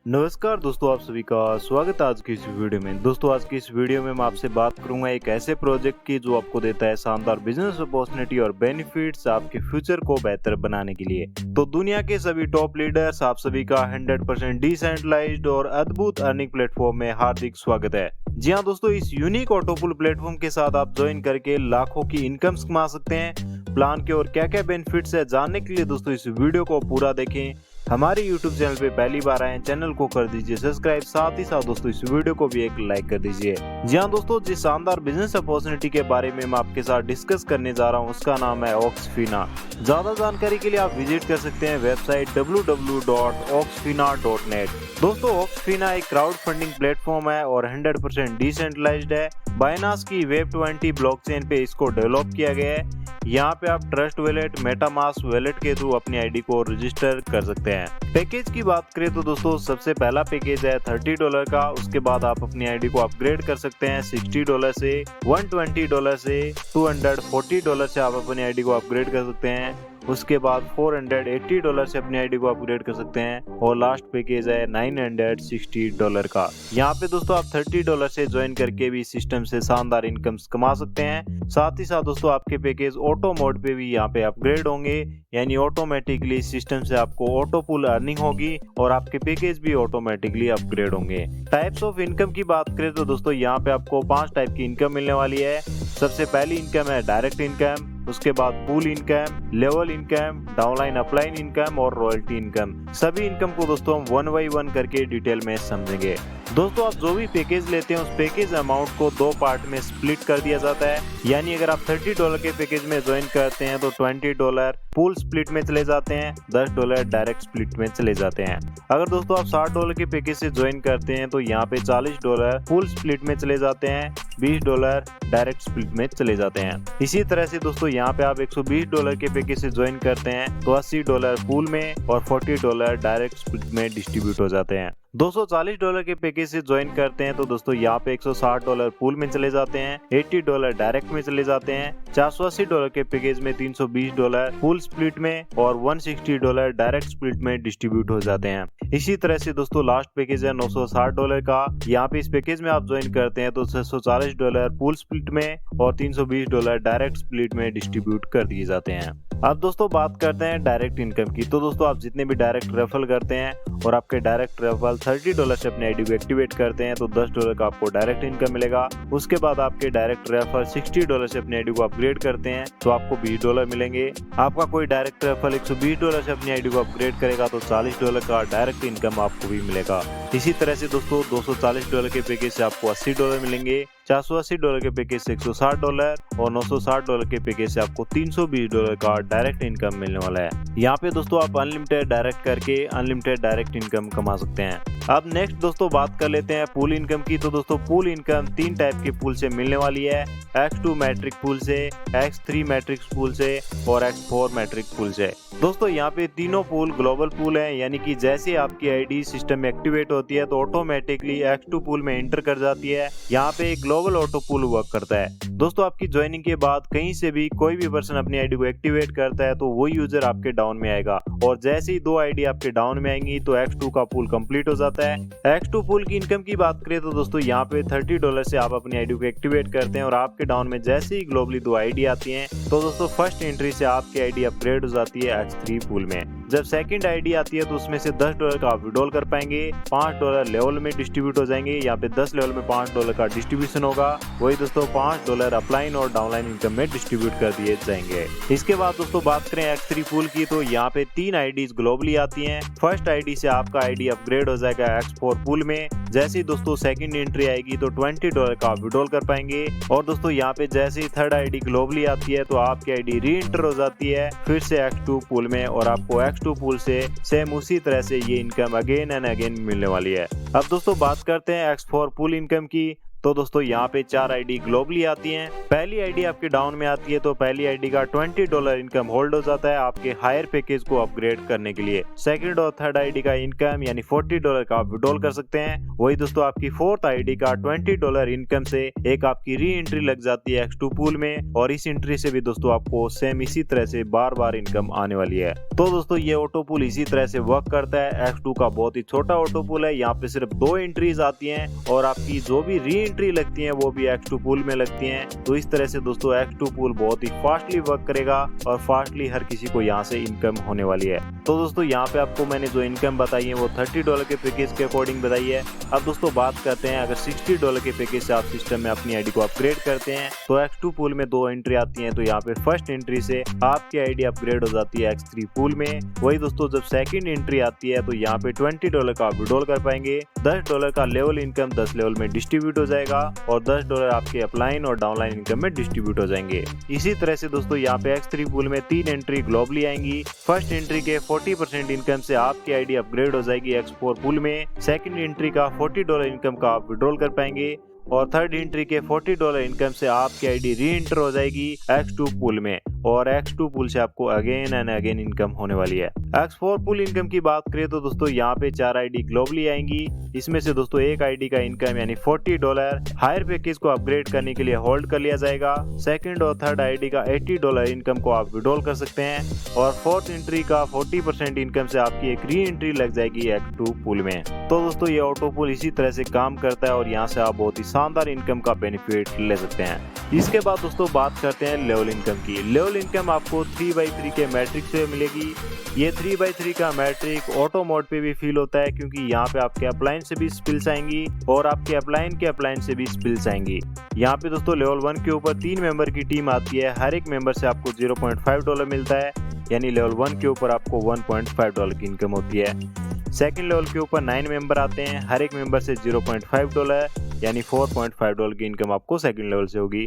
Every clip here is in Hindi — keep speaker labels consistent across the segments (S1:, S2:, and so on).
S1: नमस्कार दोस्तों, आप सभी का स्वागत है आज की इस वीडियो में। दोस्तों आज की इस वीडियो में मैं आपसे बात करूंगा एक ऐसे प्रोजेक्ट की जो आपको देता है शानदार बिजनेस अपॉर्चुनिटी और बेनिफिट्स आपके फ्यूचर को बेहतर बनाने के लिए। तो दुनिया के सभी टॉप लीडर्स आप सभी का 100% डिसेंट्रलाइज्ड और अद्भुत अर्निंग प्लेटफॉर्म में हार्दिक स्वागत है। जी हाँ दोस्तों, इस यूनिक ऑटोपुल प्लेटफॉर्म के साथ आप ज्वाइन करके लाखों की इनकम कमा सकते हैं। प्लान के और क्या क्या बेनिफिट्स है जानने के लिए दोस्तों इस वीडियो को पूरा देखें। हमारे YouTube चैनल पे पहली बार आए हैं, चैनल को कर दीजिए सब्सक्राइब, साथ ही साथ दोस्तों इस वीडियो को भी एक लाइक कर दीजिए। जी हाँ दोस्तों, जिस शानदार बिजनेस अपॉर्चुनिटी के बारे में मैं आपके साथ डिस्कस करने जा रहा हूँ उसका नाम है ऑक्सफिना। ज्यादा जानकारी के लिए आप विजिट कर सकते हैं वेबसाइट www.oxfina.net। दोस्तों ऑक्सफिना एक क्राउड फंडिंग प्लेटफॉर्म है और 100% डिसेंट्रलाइज्ड है। बाइनांस की वेब20 ब्लॉकचेन पे इसको डेवलप किया गया है। यहाँ पे आप ट्रस्ट वॉलेट, मेटामास्क वॉलेट के थ्रू अपनी आईडी को रजिस्टर कर सकते हैं। पैकेज की बात करें तो दोस्तों सबसे पहला पैकेज है $30 का। उसके बाद आप अपनी आईडी को अपग्रेड कर सकते हैं $60 से, $120 से, $240 से आप अपनी आईडी को अपग्रेड कर सकते हैं। उसके बाद $480 से अपनी आईडी को अपग्रेड कर सकते हैं और लास्ट पैकेज है $960 का। यहाँ पे दोस्तों आप $30 से ज्वाइन करके भी सिस्टम से शानदार इनकम कमा सकते हैं। साथ ही साथ दोस्तों आपके पैकेज ऑटो मोड पे भी यहाँ पे अपग्रेड होंगे, यानी ऑटोमेटिकली सिस्टम से आपको ऑटो पुल अर्निंग होगी और आपके पैकेज भी ऑटोमेटिकली अपग्रेड होंगे। टाइप्स ऑफ इनकम की बात करें तो दोस्तों यहाँ पे आपको 5 टाइप की इनकम मिलने वाली है। सबसे पहली इनकम है डायरेक्ट इनकम, उसके बाद pool income, level income, downline upline income और रॉयल्टी इनकम। सभी इनकम को दोस्तों हम 1 बाय 1 करके डिटेल में समझेंगे। दोस्तों आप जो भी पैकेज लेते हैं उस पैकेज अमाउंट को 2 पार्ट में स्प्लिट कर दिया जाता है। यानी अगर आप $30 के पैकेज में ज्वाइन करते हैं तो $20 पूल स्प्लिट में चले जाते हैं, $10 डायरेक्ट स्प्लिट में चले जाते हैं। अगर दोस्तों आप $60 के पैकेज से ज्वाइन करते हैं तो यहाँ पे $40 पूल स्प्लिट में चले जाते हैं, $20 डायरेक्ट स्प्लिट में चले जाते हैं। इसी तरह से दोस्तों यहाँ पे आप $120 के पैकेज से ज्वाइन करते हैं तो $80 पूल में और $40 डायरेक्ट स्प्लिट में डिस्ट्रीब्यूट हो जाते हैं। $240 के पैकेज से ज्वाइन करते हैं तो दोस्तों यहाँ पे $160 पूल में चले जाते हैं, $80 डायरेक्ट में चले जाते हैं। $480 के पैकेज में $320 पूल स्प्लिट में और $160 डायरेक्ट स्प्लिट में डिस्ट्रीब्यूट हो जाते हैं। इसी तरह से दोस्तों लास्ट पैकेज है $960 का। यहाँ पे इस पैकेज में आप ज्वाइन करते हैं तो $640 पूल स्प्लिट में और $320 डायरेक्ट स्प्लिट में डिस्ट्रीब्यूट कर दिए जाते हैं। अब दोस्तों बात करते हैं डायरेक्ट इनकम की। तो दोस्तों आप जितने भी डायरेक्ट रेफर करते हैं और आपके डायरेक्ट रेफर $30 से अपने आईडी को एक्टिवेट करते हैं तो $10 का आपको डायरेक्ट इनकम मिलेगा। उसके बाद आपके डायरेक्ट रेफर $60 से अपने आईडी को अपग्रेड करते हैं तो आपको $20 मिलेंगे। आपका कोई डायरेक्ट रेफर $120 से अपनी आईडी को अपग्रेड करेगा तो $40 का डायरेक्ट इनकम आपको भी मिलेगा। इसी तरह से दोस्तों $240 के पैकेज से आपको $80 मिलेंगे, $480 के पैकेज से $160 और $960 के पैकेज से आपको $320 का डायरेक्ट इनकम मिलने वाला है। यहाँ पे दोस्तों आप अनलिमिटेड डायरेक्ट करके अनलिमिटेड डायरेक्ट इनकम कमा सकते हैं। अब नेक्स्ट दोस्तों बात कर लेते हैं पूल इनकम की। तो दोस्तों पूल इनकम 3 टाइप के पूल से मिलने वाली है, X2 मैट्रिक पूल से, X3 मैट्रिक पूल से और X4 मैट्रिक पूल से। दोस्तों यहाँ पे तीनों पूल ग्लोबल पूल है, यानी कि जैसे आपकी आईडी सिस्टम में एक्टिवेट होती है तो ऑटोमेटिकली X2 पूल में एंटर कर जाती है। यहाँ पे ग्लोबल ऑटो पूल वर्क करता है। दोस्तों आपकी ज्वाइनिंग के बाद कहीं से भी कोई भी पर्सन अपनी आईडी को एक्टिवेट करता है तो वो यूजर आपके डाउन में आएगा और जैसे ही 2 आईडी आपके डाउन में आएंगी तो X2 का पूल कंप्लीट हो जाता है। X2 पूल की इनकम की बात करें तो दोस्तों यहाँ पे $30 से आप अपनी आईडी को एक्टिवेट करते हैं और आपके डाउन में जैसे ही ग्लोबली 2 आईडी आती हैं तो दोस्तों फर्स्ट एंट्री से आपकी आईडी अपग्रेड हो जाती है X3 पूल में। जब सेकंड आईडी आती है तो उसमें से $10 का आप विड्रॉल कर पाएंगे, $5 लेवल में डिस्ट्रीब्यूट हो जाएंगे। यहाँ पे 10 लेवल में $5 का डिस्ट्रीब्यूशन होगा, वही दोस्तों $5 अपलाइन और डाउनलाइन इनकम में डिस्ट्रीब्यूट कर दिए जाएंगे। इसके बाद दोस्तों बात करें X3 पूल की तो यहाँ पे 3 आईडीज ग्लोबली आती हैं। फर्स्ट आईडी से आपका आईडी अपग्रेड हो जाएगा X4 पूल में। जैसे ही दोस्तों सेकंड एंट्री आएगी तो $20 का आप विड्रॉल कर पाएंगे और दोस्तों यहाँ पे जैसे ही थर्ड आईडी ग्लोबली आती है तो आपकी आईडी री एंटर हो जाती है फिर से X2 पूल में और आपको X2 पूल से सेम उसी तरह से ये इनकम अगेन एंड अगेन मिलने वाली है। अब दोस्तों बात करते हैं X4 पूल इनकम की। तो दोस्तों यहाँ पे 4 आईडी ग्लोबली आती हैं। पहली आईडी आपकी डाउन में आती है तो पहली आईडी का $20 इनकम होल्ड हो जाता है आपके हायर पैकेज को अपग्रेड करने के लिए। सेकंड और थर्ड आईडी का इनकम यानी $40 का आप विड्रॉल कर सकते हैं। वही दोस्तों आपकी फोर्थ आईडी का $20 इनकम से एक आपकी री एंट्री लग जाती है X2 पूल में, और इस एंट्री से भी दोस्तों आपको सेम इसी तरह से बार बार इनकम आने वाली है। तो दोस्तों ये ऑटो पूल इसी तरह से वर्क करता है। X2 का बहुत ही छोटा ऑटो पूल है, यहाँ पे सिर्फ 2 एंट्रीज आती हैं और आपकी जो भी री एंट्री लगती है वो भी X2 पूल में लगती हैं। तो इस तरह से दोस्तों X2 पूल बहुत ही फास्टली वर्क करेगा और फास्टली हर किसी को यहाँ से इनकम होने वाली है। तो दोस्तों यहाँ पे आपको मैंने जो इनकम बताई है वो $30 के पैकेज के अकॉर्डिंग बताई है। अब दोस्तों बात करते हैं अगर $60 के पैकेज से आप सिस्टम में अपनी आईडी को अपग्रेड करते हैं तो X2 पूल में 2 एंट्री आती हैं। तो यहाँ पे फर्स्ट एंट्री से आपकी आईडी अपग्रेड हो जाती है X3 पूल में। वही दोस्तों जब सेकंड एंट्री आती है तो यहाँ पे $20 का विड्रॉल कर पाएंगे। $10 का लेवल इनकम 10 लेवल में डिस्ट्रीब्यूट हो जाएगा और $10 आपके अपलाइन और डाउनलाइन इनकम में डिस्ट्रीब्यूट हो जाएंगे। इसी तरह से दोस्तों यहाँ पे X3 पूल में 3 एंट्री ग्लोबली आएंगी। फर्स्ट एंट्री के 40% इनकम से आपकी आईडी अपग्रेड हो जाएगी X4 पूल में। सेकंड एंट्री का $40 इनकम का आप विड्रॉल कर पाएंगे और थर्ड एंट्री के $40 इनकम से आपकी आईडी री एंटर हो जाएगी X2 पूल में, और X2 पूल से आपको अगेन एंड अगेन इनकम होने वाली है। X4 पूल इनकम की बात करें तो दोस्तों यहाँ पे 4 आईडी ग्लोबली आएंगी। इसमें से दोस्तों एक आईडी का इनकम यानी $40 हायर पैकेज को अपग्रेड करने के लिए होल्ड कर लिया जाएगा। सेकंड और थर्ड आईडी का $80 इनकम को आप विड्रॉल कर सकते हैं और फोर्थ एंट्री का 40% इनकम से आपकी एक री एंट्री लग जाएगी X2 पूल में। तो दोस्तों ये ऑटो पूल इसी तरह से काम करता है और यहाँ से आप बहुत ही शानदार इनकम का बेनिफिट ले सकते हैं। इसके बाद दोस्तों बात करते हैं लेवल इनकम की। लेवल इनकम आपको 3x3 के मैट्रिक से मिलेगी। ये 3x3 का मैट्रिक ऑटो मोड पे भी फील होता है क्योंकि यहाँ पे आपके अपलाइन से भी स्पिल्स आएंगी और आपके अपलाइन से भी स्पिल्स आएंगी। यहाँ पे दोस्तों लेवल 1 के ऊपर 3 मेंबर की टीम आती है। हर एक मेंबर से आपको $0.5 मिलता है, यानी लेवल 1 के ऊपर आपको $1.5 की इनकम होती है। सेकंड लेवल के ऊपर 9 मेंबर आते हैं। हर एक मेंबर से $0.5 यानी $4.5 की इनकम आपको सेकंड लेवल से होगी।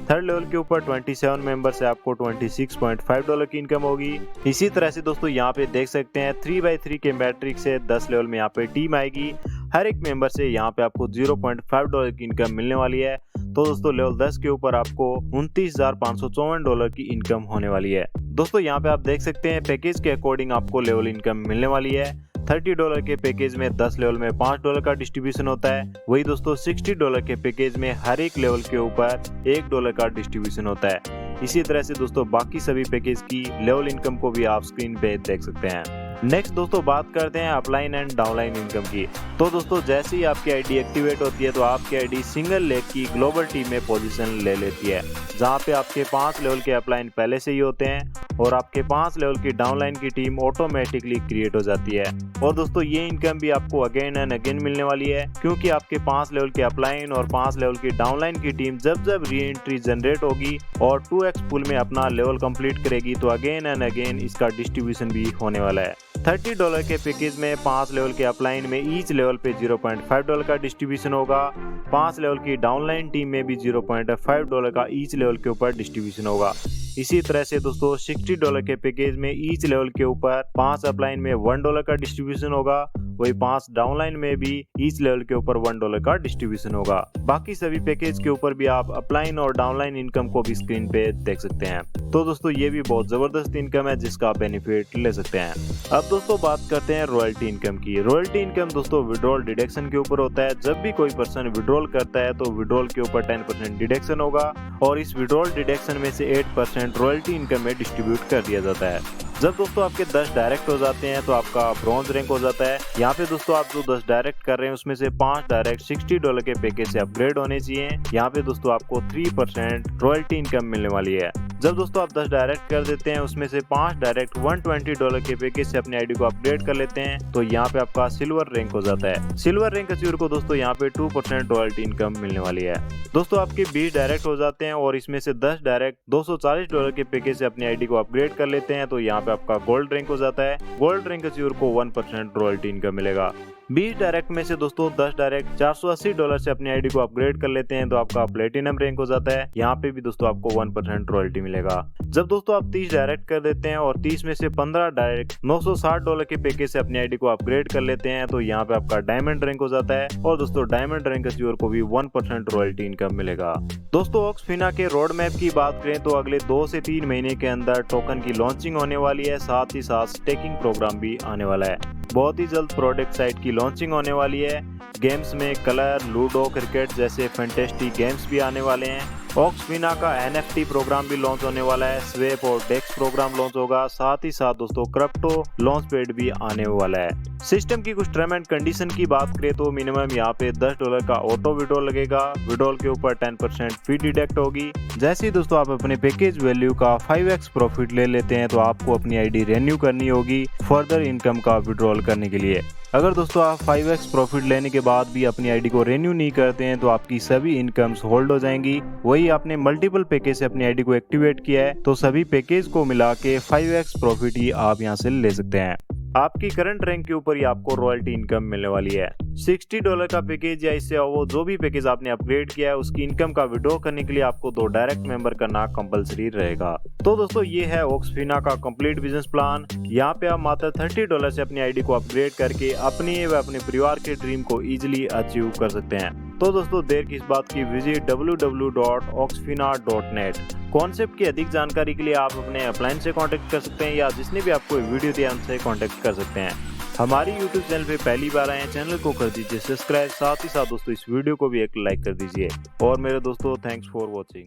S1: थर्ड लेवल के ऊपर 27 मेंबर से आपको $26.5 की इनकम होगी। इसी तरह से दोस्तों यहाँ पे देख सकते हैं 3x3 के मैट्रिक से 10 लेवल में यहाँ पे टीम आएगी। हर एक मेंबर से यहाँ पे आपको $0.5 की इनकम मिलने वाली है। तो दोस्तों लेवल 10 के ऊपर आपको $29,554 की इनकम होने वाली है। दोस्तों यहाँ पे आप देख सकते हैं पैकेज के अकॉर्डिंग आपको लेवल इनकम मिलने वाली है। $30 के पैकेज में 10 लेवल में $5 का डिस्ट्रीब्यूशन होता है। वही दोस्तों $60 के पैकेज में हर एक लेवल के ऊपर $1 का डिस्ट्रीब्यूशन होता है। इसी तरह से दोस्तों बाकी सभी पैकेज की लेवल इनकम को भी आप स्क्रीन पे देख सकते हैं। नेक्स्ट दोस्तों बात करते हैं अपलाइन एंड डाउनलाइन इनकम की। तो दोस्तों जैसे ही आपकी आईडी एक्टिवेट होती है तो आपकी आईडी सिंगल लेग की ग्लोबल टीम में पोजीशन ले लेती है, जहां पे आपके 5 लेवल के अपलाइन पहले से ही होते हैं और आपके 5 लेवल की डाउनलाइन की टीम ऑटोमेटिकली क्रिएट हो जाती है। और दोस्तों ये इनकम भी आपको अगेन एंड अगेन मिलने वाली है क्योंकि आपके 5 लेवल के अपलाइन और 5 लेवल की डाउनलाइन की टीम जब री एंट्री जनरेट होगी और 2x पूल में अपना लेवल कंप्लीट करेगी तो अगेन एंड अगेन इसका डिस्ट्रीब्यूशन भी होने वाला है। $30 के पैकेज में 5 लेवल के अपलाइन में ईच लेवल पे $0.5 का डिस्ट्रीब्यूशन होगा। 5 लेवल की डाउनलाइन टीम में भी $0.5 का ईच लेवल के ऊपर डिस्ट्रीब्यूशन होगा। इसी तरह से दोस्तों $60 के पैकेज में ईच लेवल के ऊपर 5 अपलाइन में $1 का डिस्ट्रीब्यूशन होगा। वही 5 डाउनलाइन में भी ईच लेवल के ऊपर $1 का डिस्ट्रीब्यूशन होगा। बाकी सभी पैकेज के ऊपर भी आप अपलाइन और डाउनलाइन इनकम को भी स्क्रीन पे देख सकते हैं। तो दोस्तों ये भी बहुत जबरदस्त इनकम है जिसका आप बेनिफिट ले सकते हैं। अब दोस्तों बात करते हैं रॉयल्टी इनकम की। रॉयल्टी इनकम दोस्तों विड्रॉल डिडक्शन के ऊपर होता है। जब भी कोई पर्सन विड्रॉल करता है तो विड्रॉल के ऊपर 10% डिडक्शन होगा और इस विड्रॉल डिडक्शन में से 8% रॉयल्टी इनकम में डिस्ट्रीब्यूट कर दिया जाता है। जब दोस्तों आपके 10 डायरेक्ट हो जाते हैं तो आपका ब्रॉन्ज रैंक हो जाता है। यहाँ पे दोस्तों आप जो 10 डायरेक्ट कर रहे हैं उसमें से 5 डायरेक्ट $60 के पैकेज से अपग्रेड होने चाहिए। यहाँ पे दोस्तों आपको 3% रॉयल्टी इनकम मिलने वाली है। जब दोस्तों आप 10 डायरेक्ट कर देते हैं उसमें से 5 डायरेक्ट $120 के पैकेज से अपनी आईडी को अपग्रेड कर लेते हैं तो यहाँ पे आपका सिल्वर रैंक हो जाता है। सिल्वर रैंक अचीवर को दोस्तों यहाँ पे 2% रॉयल्टी इनकम मिलने वाली है। दोस्तों आपके 20 डायरेक्ट हो जाते हैं और इसमें से 10 डायरेक्ट $240 के पैकेज से अपनी आईडी को अपग्रेड कर लेते हैं तो यहाँ पे आपका गोल्ड रैंक हो जाता है। गोल्ड रैंक अचीवर को 1% रॉयल्टी इनकम मिलेगा। 20 डायरेक्ट में से दोस्तों 10 डायरेक्ट $480 से अपनी आईडी को अपग्रेड कर लेते हैं तो आपका प्लेटिनम रैंक हो जाता है। यहाँ पे भी दोस्तों आपको 1% रॉयल्टी मिलेगा। जब दोस्तों आप 30 डायरेक्ट कर देते हैं और 30 में से 15 डायरेक्ट $960 के पैकेज से अपनी आईडी को अपग्रेड कर लेते हैं तो यहाँ पे आपका डायमंड रैंक हो जाता है और दोस्तों डायमंड रैंक अचीवर को भी 1% रॉयल्टी इनकम मिलेगा। दोस्तों ऑक्सफिना के रोड मैप की बात करें तो अगले 2 से 3 महीने के अंदर टोकन की लॉन्चिंग होने वाली है, साथ ही साथ स्टेकिंग प्रोग्राम भी आने वाला है। बहुत ही जल्द प्रोडक्ट साइट की लॉन्चिंग होने वाली है। गेम्स में कलर, लूडो, क्रिकेट जैसे फैंटेस्टिक गेम्स भी आने वाले हैं। ऑक्सफिना का NFT प्रोग्राम भी लॉन्च होने वाला है, स्वेप और डेक्स प्रोग्राम लॉन्च होगा, साथ ही साथ दोस्तों क्रिप्टो लॉन्च पैड भी आने वाला है। सिस्टम की कुछ टर्म एंड कंडीशन की बात करें तो मिनिमम यहाँ पे $10 का ऑटो विड्रॉल लगेगा, विड्रॉल के ऊपर 10% फी डिडक्ट होगी। जैसे ही दोस्तों आप अपने पैकेज वैल्यू का 5x प्रॉफिट ले लेते हैं तो आपको अपनी आईडी रेन्यू करनी होगी फर्दर इनकम का विड्रॉल करने के लिए। अगर दोस्तों आप 5x प्रॉफिट लेने के बाद भी अपनी आईडी को रेन्यू नहीं करते हैं तो आपकी सभी इनकम्स होल्ड हो जाएंगी। वही आपने मल्टीपल पैकेज से अपनी आईडी को एक्टिवेट किया है तो सभी पैकेज को मिला के 5x प्रॉफिट ही आप यहां से ले सकते हैं। आपकी करंट रैंक के ऊपर ही आपको रॉयल्टी इनकम मिलने वाली है। $60 का पैकेज या इससे वो जो भी पैकेज आपने अपग्रेड किया है उसकी इनकम का विड्रॉ करने के लिए आपको 2 डायरेक्ट मेंबर करना कंपलसरी रहेगा। तो दोस्तों ये है ऑक्सफिना का कंप्लीट बिजनेस प्लान। यहाँ पे आप मात्र $30 से अपनी आईडी को अपग्रेड करके अपने व अपने परिवार के ड्रीम को इजीली अचीव कर सकते हैं। तो दोस्तों देर किस बात की, विजिट www.oxfina.net। कॉन्सेप्ट की अधिक जानकारी के लिए आप अपने अपलाइन से कांटेक्ट कर सकते हैं या जिसने भी आपको वीडियो दिया उनसे कांटेक्ट कर सकते हैं। हमारी यूट्यूब चैनल पे पहली बार आए हैं, चैनल को कर दीजिए सब्सक्राइब, साथ ही साथ दोस्तों इस वीडियो को भी एक लाइक कर दीजिए। और मेरे दोस्तों थैंक्स फॉर वॉचिंग।